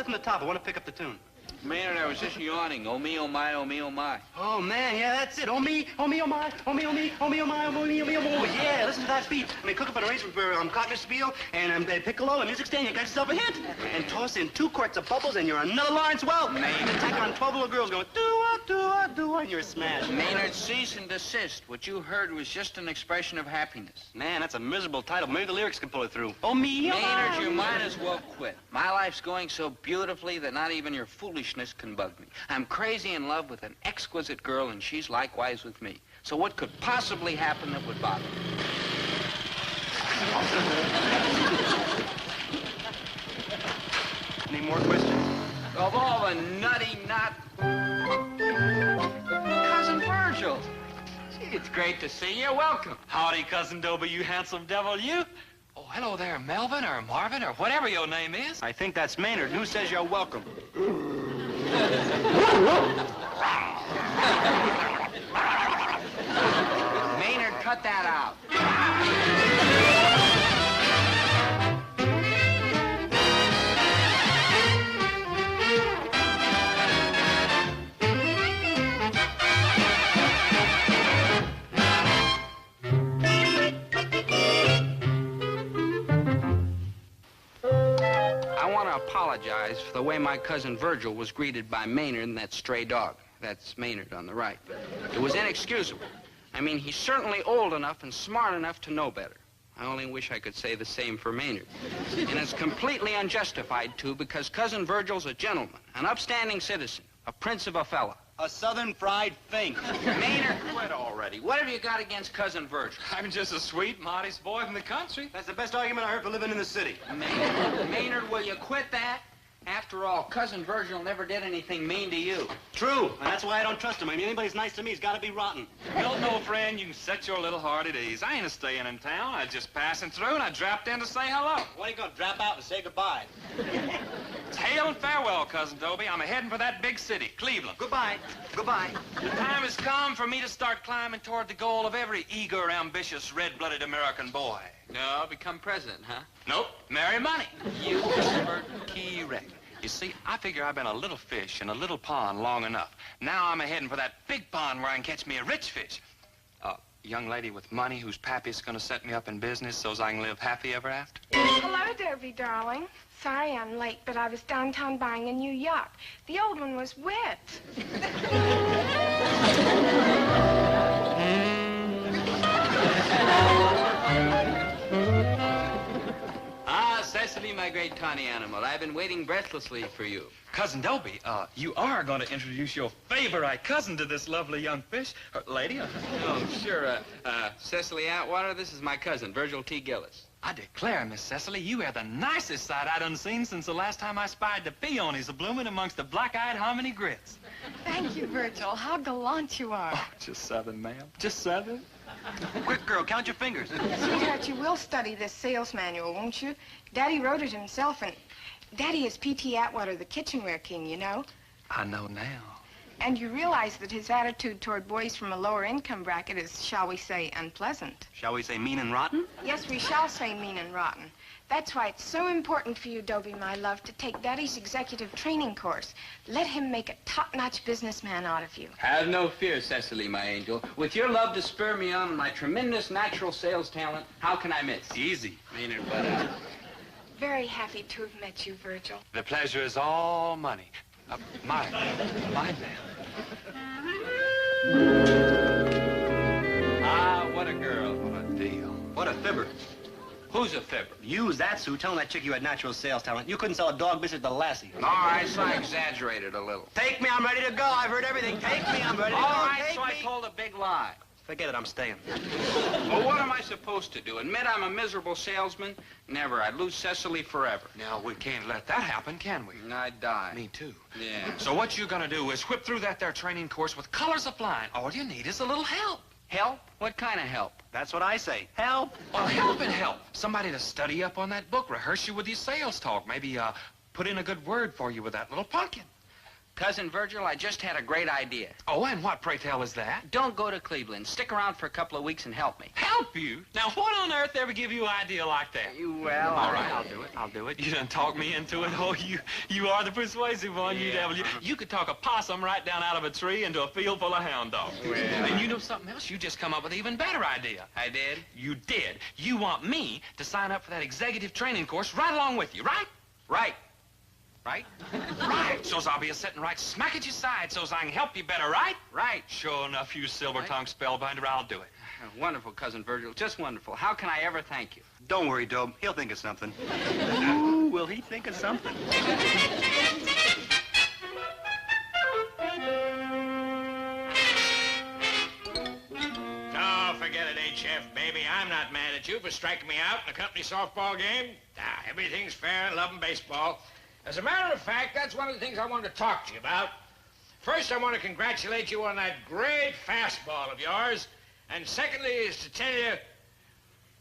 from the top. I want to pick up the tune. Maynard, I was just yawning. Oh, me, oh, my, oh, me, oh, my. Oh, man, yeah, that's it. Oh, me, oh, me, oh, my, oh, me, oh, me, oh, me, oh, my, oh, me, oh, me, oh, my. Yeah, listen to that beat. I mean, cook up an arrangement for Glockenspiel and piccolo and music stand. You got yourself a hit. And toss in 2 quarts of bubbles, and you're another Lawrence Welk. Maynard. And tack on 12 little girls going, do-a, do-a, do-a, and you're a smash. Maynard, cease and desist. What you heard was just an expression of happiness. Man, that's a miserable title. Maybe the lyrics can pull it through. Oh, me, oh, Maynard, you might as well quit. My life's going so beautifully that not even your foolishness can bug me. I'm crazy in love with an exquisite girl, and she's likewise with me. So what could possibly happen that would bother me? Any more questions? Of all the nutty nut... Cousin Virgil. Gee, it's great to see you. Welcome. Howdy, Cousin Dobie, you handsome devil, you. Oh, hello there, Melvin or Marvin or whatever your name is. I think that's Maynard. Who says you're welcome? Maynard, cut that out. I want to apologize for the way my cousin Virgil was greeted by Maynard and that stray dog. That's Maynard on the right. It was inexcusable. I mean, he's certainly old enough and smart enough to know better. I only wish I could say the same for Maynard. And it's completely unjustified, too, because Cousin Virgil's a gentleman, an upstanding citizen, a prince of a fella. A southern fried thing. Maynard, quit already. What have you got against Cousin Virgil? I'm just a sweet, modest boy from the country. That's the best argument I heard for living in the city. Maynard, will you quit that? After all, Cousin Virgil never did anything mean to you. True, and that's why I don't trust him. I mean, anybody's nice to me, he's got to be rotten. Well, no, friend, you can set your little heart at ease. I ain't staying in town. I was just passing through, and I dropped in to say hello. Why are you going to drop out and say goodbye? It's hail and farewell, Cousin Dobie. I'm heading for that big city, Cleveland. Goodbye. Goodbye. The time has come for me to start climbing toward the goal of every eager, ambitious, red-blooded American boy. No, become president, huh? Nope, marry money. You Key wreck. You see, I figure I've been a little fish in a little pond long enough. Now I'm heading for that big pond where I can catch me a rich fish. A young lady with money whose pappy's gonna set me up in business so's I can live happy ever after. Hello, Dobie, darling. Sorry I'm late, but I was downtown buying a new yacht. The old one was wet. Cecily, my great tawny animal, I've been waiting breathlessly for you. Cousin Dobie, you are going to introduce your favorite cousin to this lovely young fish. Lady? Oh, sure. Cecily Atwater, this is my cousin, Virgil T. Gillis. I declare, Miss Cecily, you are the nicest sight I done seen since the last time I spied the peonies a-bloomin' amongst the black-eyed hominy grits. Thank you, Virgil. How gallant you are. Oh, just Southern, ma'am. Just Southern. Quick, girl, count your fingers. Sweetheart, you will study this sales manual, won't you? Daddy wrote it himself, and Daddy is P.T. Atwater, the kitchenware king, you know. I know now. And you realize that his attitude toward boys from a lower income bracket is, shall we say, unpleasant. Shall we say mean and rotten? Yes, we shall say mean and rotten. That's why it's so important for you, Dobie, my love, to take Daddy's executive training course. Let him make a top-notch businessman out of you. Have no fear, Cecily, my angel. With your love to spur me on and my tremendous natural sales talent, how can I miss? Easy. Maynard, but, Very happy to have met you, Virgil. The pleasure is all money. Mine, ma'am. Ah, what a girl. What a deal. What a fibber. Who's a fibber? Use that, Sue. Telling that chick you had natural sales talent. You couldn't sell a dog biscuit to Lassie. All right, so I exaggerated a little. Take me, I'm ready to go. I've heard everything. Take me, I'm ready to go. All right, Take so I me. told a big lie. Forget it, I'm staying. Well, what am I supposed to do? Admit I'm a miserable salesman? Never. I'd lose Cecily forever. Now, we can't let that happen, can we? I'd die. Me too. Yeah. So what you're gonna do is whip through that there training course with colors of flying. All you need is a little help. Help? What kind of help? That's what I say. Help. Well, help and help. Somebody to study up on that book, rehearse you with your sales talk, maybe put in a good word for you with that little pumpkin. Cousin Virgil, I just had a great idea. Oh, and what, pray tell, is that? Don't go to Cleveland. Stick around for a couple of weeks and help me. Help you? Now, what on earth ever give you an idea like that? Well, All right, I'll do it. You done talk me into it. Oh, you are the persuasive one, you devil. You could talk a possum right down out of a tree into a field full of hound dogs. Well. And you know something else? You just come up with an even better idea. I did? You did. You want me to sign up for that executive training course right along with you, right? Right. Right? Right. So's I'll be sitting right smack at your side so's I can help you better, right? Right. Sure enough, you silver-tongued spellbinder, I'll do it. Wonderful, Cousin Virgil. Just wonderful. How can I ever thank you? Don't worry, Dobe. He'll think of something. Ooh, will he think of something? Oh, forget it, HF, baby. I'm not mad at you for striking me out in a company softball game. Everything's fair and loving baseball. As a matter of fact, that's one of the things I wanted to talk to you about. First, I want to congratulate you on that great fastball of yours. And secondly is to tell you,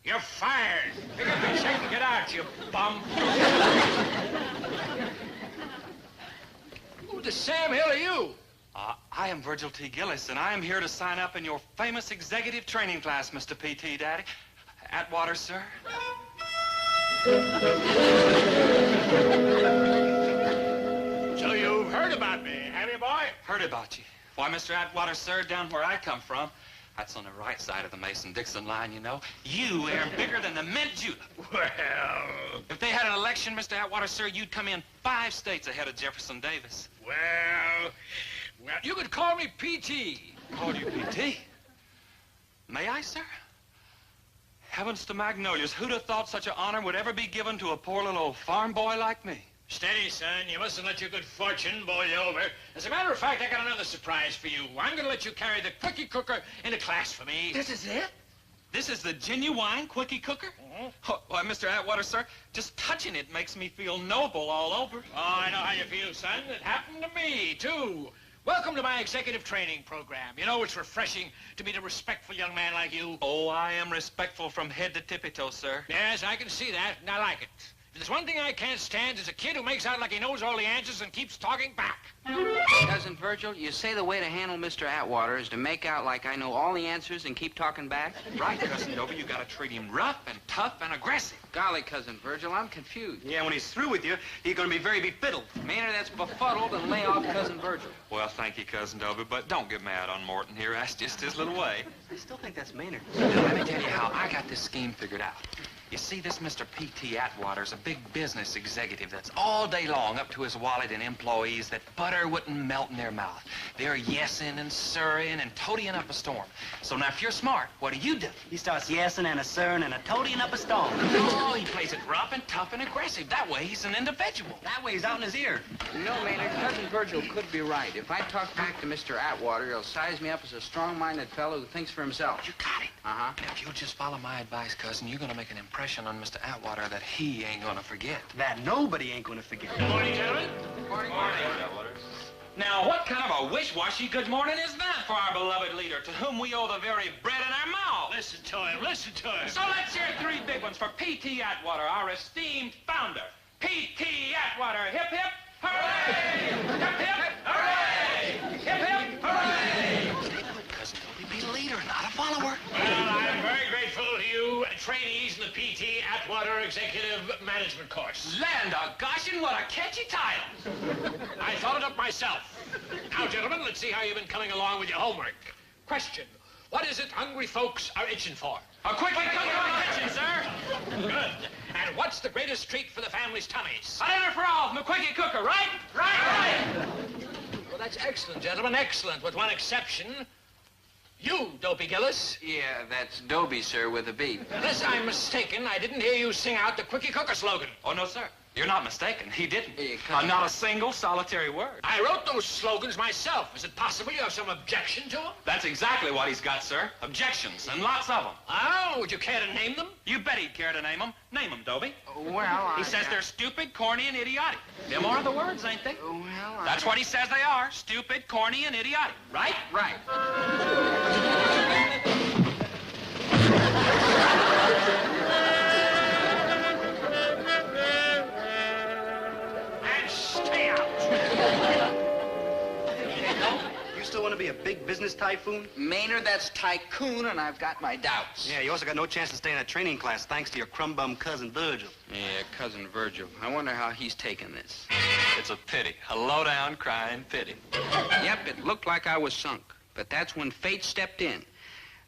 you're fired. Pick up your check and get out, you bum. Who the Sam Hill are you? I am Virgil T. Gillis, and I am here to sign up in your famous executive training class, Mr. P.T. Daddy. Atwater, sir. So you've heard about me, have you, boy? Heard about you. Why, Mr. Atwater, sir, down where I come from, that's on the right side of the Mason-Dixon line, you know. You are bigger than the mint julep. Well... If they had an election, Mr. Atwater, sir, you'd come in 5 states ahead of Jefferson Davis. Well, you could call me P.T. Call you P.T.? May I, sir? Heavens to magnolias, who'd have thought such an honor would ever be given to a poor little old farm boy like me? Steady, son. You mustn't let your good fortune boil you over. As a matter of fact, I got another surprise for you. I'm going to let you carry the quickie cooker into class for me. This is it? This is the genuine quickie cooker? Mm-hmm. Oh, why, Mr. Atwater, sir, just touching it makes me feel noble all over. Oh, I know how you feel, son. It happened to me, too. Welcome to my executive training program. You know, it's refreshing to meet a respectful young man like you. Oh, I am respectful from head to tippy-toe, sir. Yes, I can see that, and I like it. If there's one thing I can't stand, it's a kid who makes out like he knows all the answers and keeps talking back. Cousin Virgil, you say the way to handle Mr. Atwater is to make out like I know all the answers and keep talking back? Right, Cousin Dobie, you gotta treat him rough and tough and aggressive. Golly, Cousin Virgil, I'm confused. Yeah, when he's through with you, he's going to be very befuddled. Maynard, that's befuddled and lay off Cousin Virgil. Well, thank you, Cousin Dobie, but don't get mad on Morton here. That's just his little way. I still think that's Maynard. Let me tell you how I got this scheme figured out. You see, this Mr. P.T. Atwater's a big business executive that's all day long up to his wallet in employees that butter wouldn't melt in their mouth. They're yesing and sirring and toadying up a storm. So now, if you're smart, what do? He starts yesing and a sirring and a toadying up a storm. Oh, he plays it rough and tough and aggressive. That way, he's an individual. That way he's out in his ear. No, Maynard, Cousin Virgil could be right. If I talk back to Mr. Atwater, he'll size me up as a strong-minded fellow who thinks for himself. You got it. Uh-huh. And if you'll just follow my advice, cousin, you're gonna make an impression on Mr. Atwater that he ain't gonna forget. That nobody ain't going to forget. Good morning, gentlemen. Morning. Now, what kind of a wish-washy good morning is that for our beloved leader, to whom we owe the very bread in our mouth? Listen to him. Listen to him. So let's hear 3 big ones for P.T. Atwater, our esteemed founder. P.T. Atwater, hip, hip, hooray! Hip, hip, hooray! Hip, hip, hooray! Stay put, Cousin Dobie. Be a leader, not a follower. Well, I'm very grateful to you trainees in the P.T. Atwater Executive Management course. Land of goshin', what a catchy title. I thought it up myself. Now, gentlemen, let's see how you've been coming along with your homework. Question. What is it hungry folks are itching for? A quickly cook in my kitchen, sir. Good. And what's the greatest treat for the family's tummies? A dinner for all from the quickie cooker, right? Right. Well, that's excellent, gentlemen, excellent, with one exception. You, DOBIEGILLIS. Yeah, that's Dobie, sir, with a beat. Unless I'm mistaken, I didn't hear you sing out the quickie cooker slogan. Oh, no, sir. You're not mistaken. He didn't. Hey, come Not on. a single solitary word. I wrote those slogans myself. Is it possible you have some objection to them? That's exactly what he's got, sir. Objections, and lots of them. Oh, would you care to name them? You bet he'd care to name them. Name them, Dobie. Well, He says they're stupid, corny, and idiotic. Them are the words, ain't they? Well, That's what he says they are. Stupid, corny, and idiotic. Right? Right. And stay out. typhoon? Maynard, that's tycoon, and I've got my doubts. Yeah, you also got no chance to stay in that training class thanks to your crumb-bum cousin Virgil. Yeah, cousin Virgil. I wonder how he's taking this. It's a pity. A low-down crying pity. Yep, it looked like I was sunk, but that's when fate stepped in.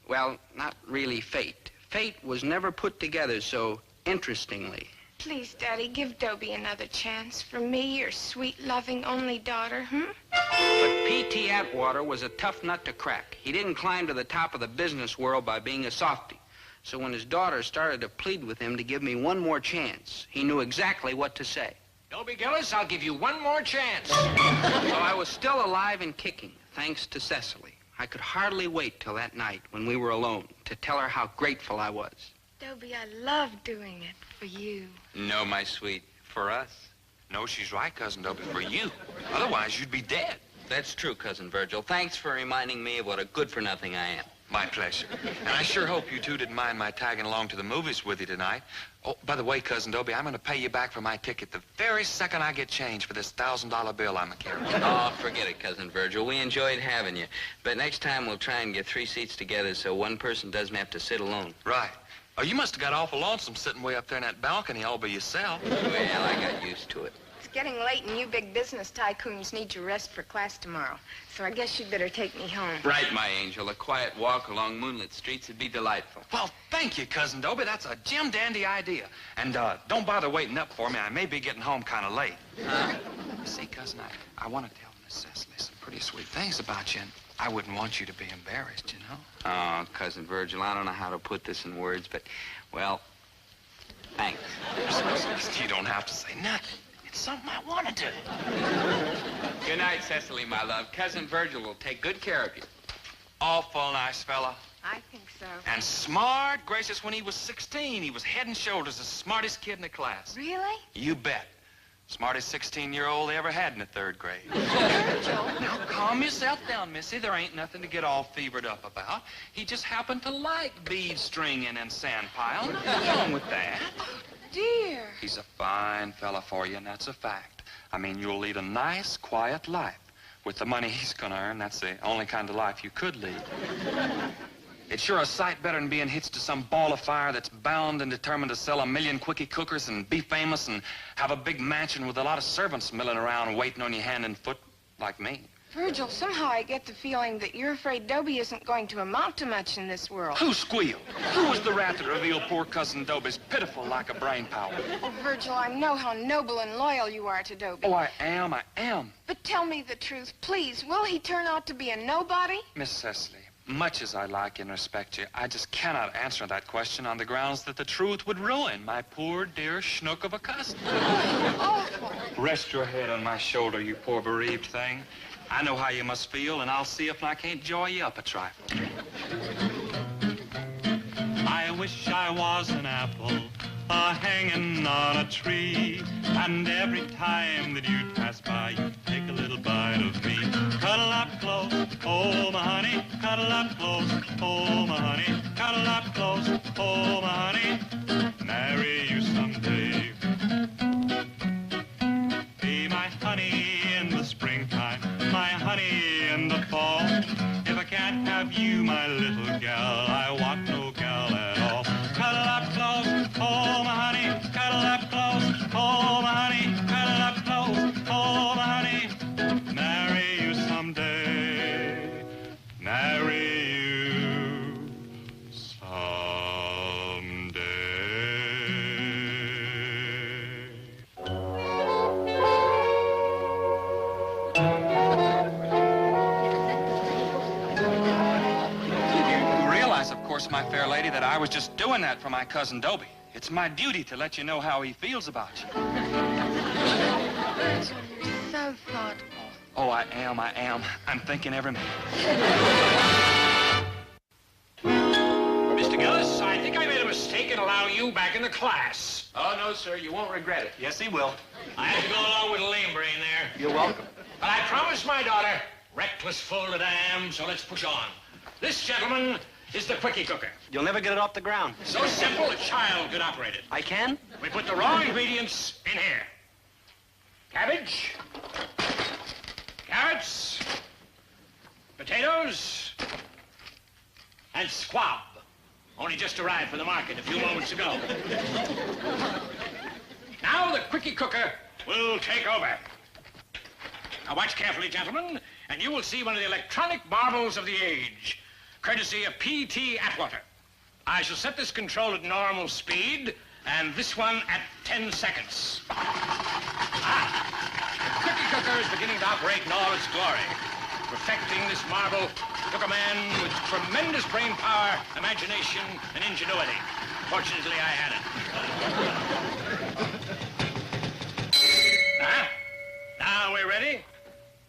Well, not really fate. Fate was never put together so interestingly. Please, Daddy, give Dobie another chance. For me, your sweet, loving, only daughter, But P.T. Atwater was a tough nut to crack. He didn't climb to the top of the business world by being a softie. So when his daughter started to plead with him to give me one more chance, he knew exactly what to say. Dobie Gillis, I'll give you one more chance. So I was still alive and kicking, thanks to Cecily. I could hardly wait till that night when we were alone to tell her how grateful I was. Dobie, I love doing it for you. No, my sweet, for us. No, she's right, Cousin Dobie, for you. Otherwise, you'd be dead. That's true, Cousin Virgil. Thanks for reminding me of what a good-for-nothing I am. My pleasure. And I sure hope you two didn't mind my tagging along to the movies with you tonight. Oh, by the way, Cousin Dobie, I'm going to pay you back for my ticket the very second I get change for this $1,000 bill I'm carrying. Oh, forget it, Cousin Virgil. We enjoyed having you. But next time we'll try and get 3 seats together so one person doesn't have to sit alone. Right. Oh, you must have got awful lonesome sitting way up there in that balcony all by yourself. Well, I got used to it. It's getting late and you big business tycoons need your rest for class tomorrow. So I guess you'd better take me home. Right, my angel. A quiet walk along moonlit streets would be delightful. Well, thank you, Cousin Dobie. That's a jim-dandy idea. And don't bother waiting up for me. I may be getting home kind of late. You see, Cousin, I want to tell Miss Cecily some pretty sweet things about you, and I wouldn't want you to be embarrassed, you know? Oh, Cousin Virgil, I don't know how to put this in words, but, well, thanks. You don't have to say nothing. It's something I want to do. Good night, Cecily, my love. Cousin Virgil will take good care of you. Awful nice fella. I think so. And smart, gracious. When he was 16, he was head and shoulders the smartest kid in the class. Really? You bet. Smartest 16-year-old they ever had in the 3rd grade. Virgil. Now, calm yourself down, Missy. There ain't nothing to get all fevered up about. He just happened to like bead stringing and sand piling. Nothing wrong with that. Dear. He's a fine fella for you, and that's a fact. I mean, you'll lead a nice, quiet life. With the money he's gonna earn, that's the only kind of life you could lead. It's sure a sight better than being hitched to some ball of fire that's bound and determined to sell 1 million quickie cookers and be famous and have a big mansion with a lot of servants milling around waiting on you hand and foot like me. Virgil, somehow I get the feeling that you're afraid Dobie isn't going to amount to much in this world. Who squealed? Who was the rat that revealed poor Cousin Dobie's pitiful lack of brain power? Oh, Virgil, I know how noble and loyal you are to Dobie. Oh, I am. But tell me the truth, please. Will he turn out to be a nobody? Miss Cecily, much as I like and respect you, I just cannot answer that question on the grounds that the truth would ruin my poor, dear schnook of a cousin. Awful. Rest your head on my shoulder, you poor bereaved thing. I know how you must feel, and I'll see if I can't joy you up a trifle. I wish I was an apple hanging on a tree, and every time that you'd pass by, you'd take a little bite of me. Cuddle up close, oh my honey, cuddle up close, oh my honey, cuddle up close, oh my honey, marry you someday. Be my honey in the springtime, my honey in the fall. If I can't have you, my little gal, I want no gal at all. Cuddle up close, oh my honey, cuddle up close, oh my honey, cuddle up close, oh my honey, marry you someday, marry you someday. You realize, of course, my fair lady, that I was just doing that for my cousin Dobie. It's my duty to let you know how he feels about you. Virgil, you're so thoughtful. Oh, I am. I'm thinking every minute. Mr. Gillis, I think I made a mistake in allowing you back in the class. Oh, no, sir. You won't regret it. Yes, he will. I had to go along with a lame brain there. You're welcome. But I promised my daughter, reckless fool that I am, so let's push on. This gentleman is the quickie cooker. You'll never get it off the ground. So simple a child could operate it. I can? We put the raw ingredients in here. Cabbage, carrots, potatoes, And squab. Only just arrived from the market a few moments ago. Now the quickie cooker will take over. Now watch carefully, gentlemen, and you will see one of the electronic marvels of the age, courtesy of P.T. Atwater. I shall set this control at normal speed, and this one at 10 seconds. The quickie cooker is beginning to operate in all its glory. Perfecting this marvel took a man with tremendous brain power, imagination, and ingenuity. Fortunately, I had it. Now we're ready.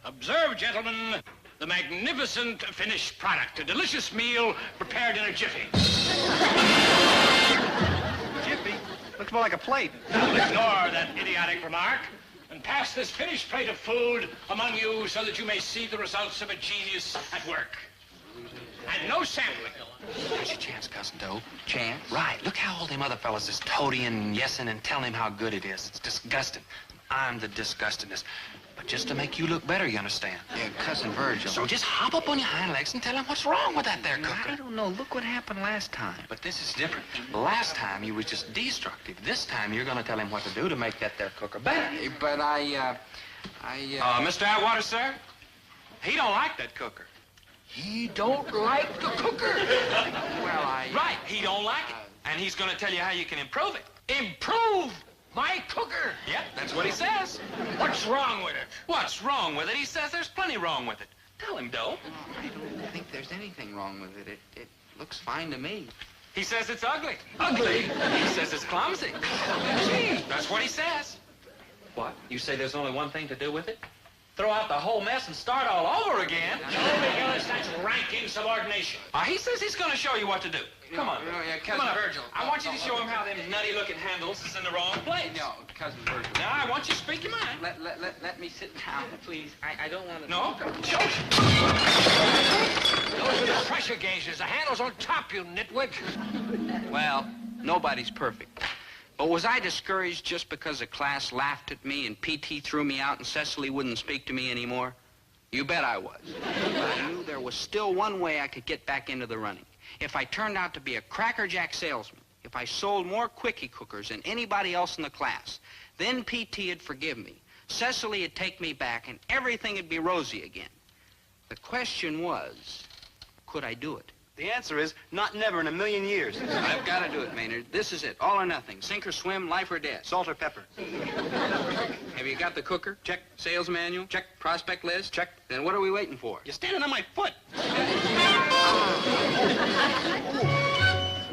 Observe, gentlemen, the magnificent finished product. A delicious meal prepared in a jiffy. Jiffy? Looks more like a plate. Now ignore that idiotic remark and pass this finished plate of food among you so that you may see the results of a genius at work. And no sampling. Here's your chance, Cousin Doe. Chance? Right. Look how all them other fellas is toadying and yesing and telling him how good it is. It's disgusting. I'm the disgustingest. But just to make you look better, you understand? Yeah, Cousin Virgil. So just hop up on your hind legs and tell him what's wrong with that there cooker. I don't know. Look what happened last time. But this is different. Last time you was just destructive. This time you're gonna tell him what to do to make that there cooker better. But Mr. Atwater, sir? He don't like that cooker. He don't like the cooker. Right, he don't like it. And he's gonna tell you how you can improve it. Improve my cooker. Yep, that's what he says. What's wrong with it? What's wrong with it? He says there's plenty wrong with it. Tell him, Doe. I don't think there's anything wrong with it. It looks fine to me. He says it's ugly. Ugly? He says it's clumsy. Gee. That's what he says. What? You say there's only one thing to do with it? Throw out the whole mess and start all over again? DOBIEGILLIS, that's rank insubordination. He says he's going to show you what to do. Come on. Yeah, Come Cousin on, Virgil. I want you to show him how them nutty-looking handles is in the wrong place. No, Cousin Virgil. Now, I want you to speak your mind. Let me sit down, please. I don't want to... No? Show me. Those are the pressure gauges. The handle's on top, you nitwit. Well, nobody's perfect. But was I discouraged just because the class laughed at me and P.T. threw me out and Cecily wouldn't speak to me anymore? You bet I was. But I knew there was still one way I could get back into the running. If I turned out to be a crackerjack salesman, if I sold more quickie cookers than anybody else in the class, then P.T. would forgive me. Cecily would take me back and everything would be rosy again. The question was, could I do it? The answer is not never in a million years. I've got to do it, Maynard. This is it. All or nothing. Sink or swim, life or death. Salt or pepper? Have you got the cooker? Check. Sales manual? Check. Prospect list? Check. Then what are we waiting for? You're standing on my foot.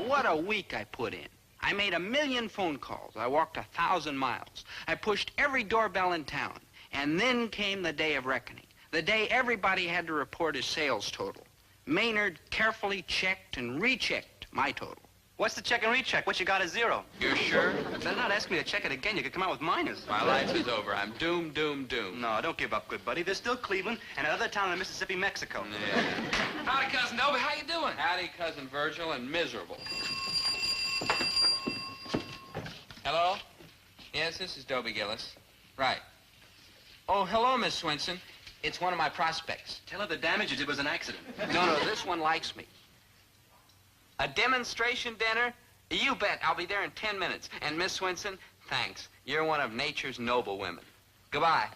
What a week I put in. I made 1 million phone calls. I walked 1,000 miles. I pushed every doorbell in town. And then came the day of reckoning. The day everybody had to report his sales total. Maynard carefully checked and rechecked my total. What's the check and recheck? What you got is zero. You're sure? Better not ask me to check it again. You could come out with minus. My life is over. I'm doomed, doomed, doomed. No, don't give up, good buddy. There's still Cleveland and another town in Mississippi, Mexico. Yeah. Howdy, Cousin Dobie. How you doing? Howdy, Cousin Virgil, and miserable. Hello? Yes, this is DOBIEGILLIS. Right. Oh, hello, Miss Swinson. It's one of my prospects. Tell her the damage you did was an accident. No, this one likes me. A demonstration dinner? You bet. I'll be there in 10 minutes. And Miss Swinson, thanks. You're one of nature's noble women. Goodbye.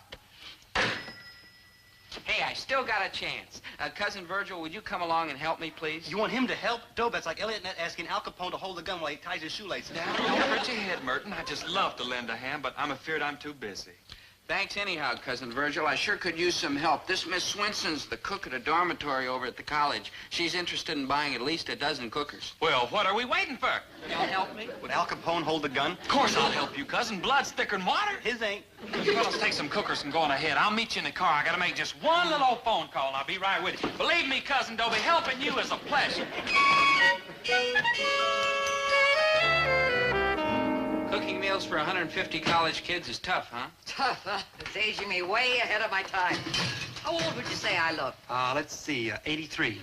Hey, I still got a chance. Cousin Virgil, would you come along and help me, please? You want him to help? Doe, that's like Elliot Nett asking Al Capone to hold the gun while he ties his shoelaces. Don't hurt your head, Merton. I just love to lend a hand, but I'm afraid I'm too busy. Thanks anyhow, Cousin Virgil. I sure could use some help. This Miss Swinson's the cook at a dormitory over at the college. She's interested in buying at least a dozen cookers. Well, what are we waiting for? You'll help me? Would Al Capone hold the gun? Of course I'll help you, cousin. Blood's thicker than water. His ain't. You fellas take some cookers and go on ahead. I'll meet you in the car. I gotta make just one little old phone call, and I'll be right with you. Believe me, Cousin Dobie, helping you is a pleasure. Cooking meals for 150 college kids is tough, huh? Tough, huh? It's aging me way ahead of my time. How old would you say I look? Let's see, 83.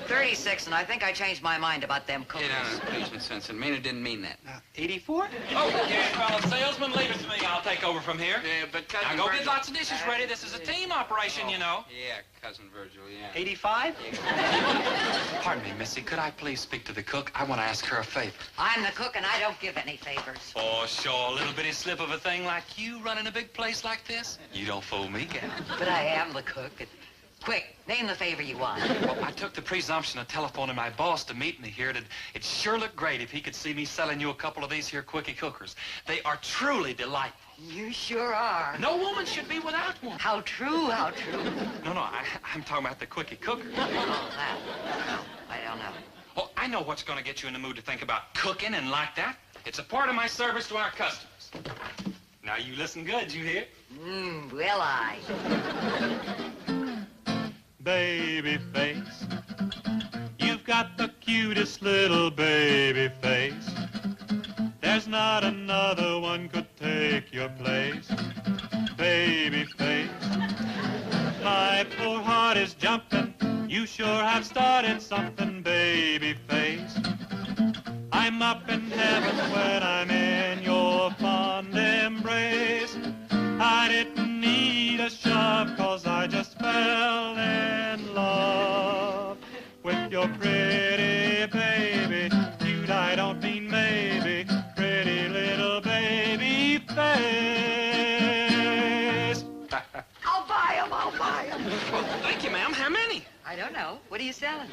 36, and I think I changed my mind about them cookies. No, please, Miss Swenson. Maynard didn't mean that. 84? Okay, fellow salesman, leave it to me. I'll take over from here. Yeah, but Cousin Now go Virgil... get lots of dishes ready. This is a team operation, you know. Yeah, Cousin Virgil, yeah. 85? Pardon me, Missy. Could I please speak to the cook? I want to ask her a favor. I'm the cook, and I don't give any favors. Oh, sure. A little bitty slip of a thing like you running a big place like this? You don't fool me, gal. But I am the cook. Quick, name the favor you want. Well, I took the presumption of telephoning my boss to meet me here. It'd sure look great if he could see me selling you a couple of these here quickie cookers. They are truly delightful. You sure are. No woman should be without one. How true, how true. No, I'm talking about the quickie cooker. Oh, that. No, I don't know. Oh, I know what's going to get you in the mood to think about cooking and like that. It's a part of my service to our customers. Now, you listen good, you hear? Will I? Baby face, you've got the cutest little baby face. There's not another one could take your place. Baby face, my poor heart is jumping. You sure have started something, baby face. I'm up in heaven when I'm in your fond embrace. I didn't need a shove, 'cause I just fell in love with your pretty baby. Cute, I don't mean maybe. Pretty little baby face. I'll buy 'em, I'll buy 'em. Thank you, ma'am. How many? I don't know. What are you selling?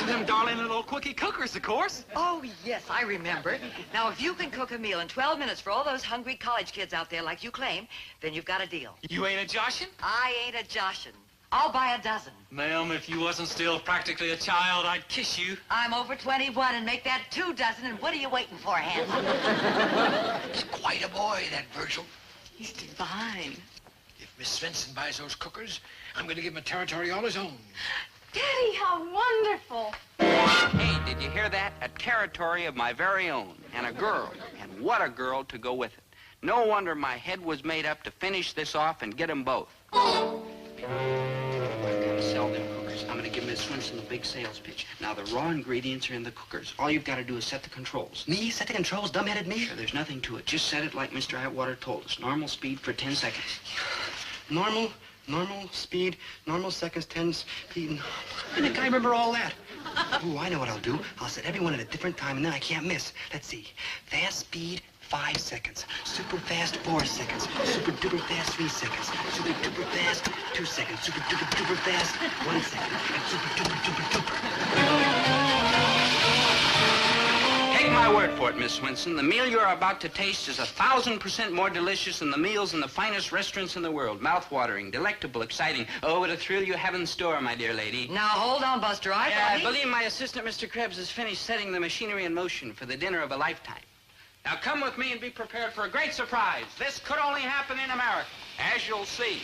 Them darling little quickie cookers, of course. Oh, yes, I remember. Now, if you can cook a meal in 12 minutes for all those hungry college kids out there like you claim, then you've got a deal. You ain't a joshin'? I ain't a joshin'. I'll buy a dozen. Ma'am, if you wasn't still practically a child, I'd kiss you. I'm over 21 and make that 2 dozen, and what are you waiting for, handsome? He's quite a boy, that Virgil. He's divine. If Miss Swenson buys those cookers, I'm going to give him a territory all his own. Daddy, how wonderful. Hey, did you hear that? A territory of my very own. And a girl. And what a girl to go with it. No wonder my head was made up to finish this off and get them both. I'm going to sell them cookers. I'm going to give Miss Swenson a big sales pitch. Now, the raw ingredients are in the cookers. All you've got to do is set the controls. Me? Set the controls, dumb-headed me? Sure, there's nothing to it. Just set it like Mr. Atwater told us. Normal speed for 10 seconds. Normal speed, normal seconds, 10 speed. How did I remember all that? Ooh, I know what I'll do. I'll set everyone at a different time, and then I can't miss. Let's see. Fast speed, 5 seconds. Super fast, 4 seconds. Super duper fast, 3 seconds. Super duper fast, 2 seconds. Super duper duper fast, 1 second. And super duper duper duper. Take my word for it, Miss Swenson. The meal you're about to taste is 1,000% more delicious than the meals in the finest restaurants in the world. Mouth-watering, delectable, exciting. Oh, what a thrill you have in store, my dear lady. Now, hold on, Buster. I I believe my assistant, Mr. Krebs, has finished setting the machinery in motion for the dinner of a lifetime. Now, come with me and be prepared for a great surprise. This could only happen in America, as you'll see.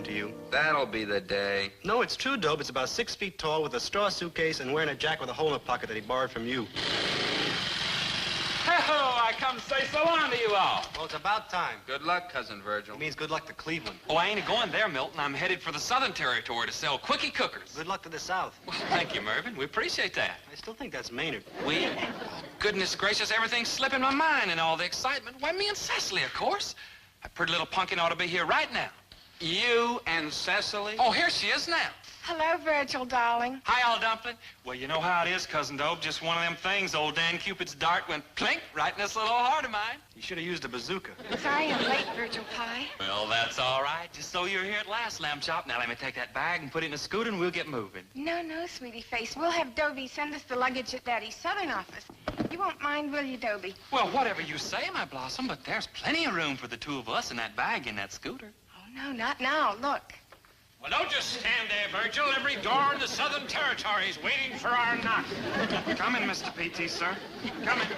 To you. That'll be the day. No, it's true, Dope. It's about 6 feet tall with a straw suitcase and wearing a jacket with a hole in the pocket that he borrowed from you. Oh, I come to say so long to you all. Well, it's about time. Good luck, Cousin Virgil. It means good luck to Cleveland. Oh, I ain't going there, Milton. I'm headed for the Southern Territory to sell quickie cookers. Good luck to the South. Well, thank you, Mervyn. We appreciate that. I still think that's Maynard. We? Oh, goodness gracious, everything's slipping my mind in all the excitement. Why, me and Cecily, of course. That pretty little pumpkin ought to be here right now. You and Cecily? Oh, here she is now. Hello, Virgil, darling. Hi, old dumpling. Well, you know how it is, Cousin Dope. Just one of them things. Old Dan Cupid's dart went plink right in this little heart of mine. You should have used a bazooka. Sorry I'm late, Virgil Pie. Well, that's all right. Just so you're here at last, Lamb Chop. Now, let me take that bag and put it in a scooter, and we'll get moving. No, sweetie face. We'll have Dobie send us the luggage at Daddy's Southern office. You won't mind, will you, Dobie? Well, whatever you say, my blossom, but there's plenty of room for the two of us in that bag in that scooter. Oh, no, not now. Look. Well, don't just stand there, Virgil. Every door in the Southern Territory is waiting for our knock. Come in, Mr. P.T., sir. Come in.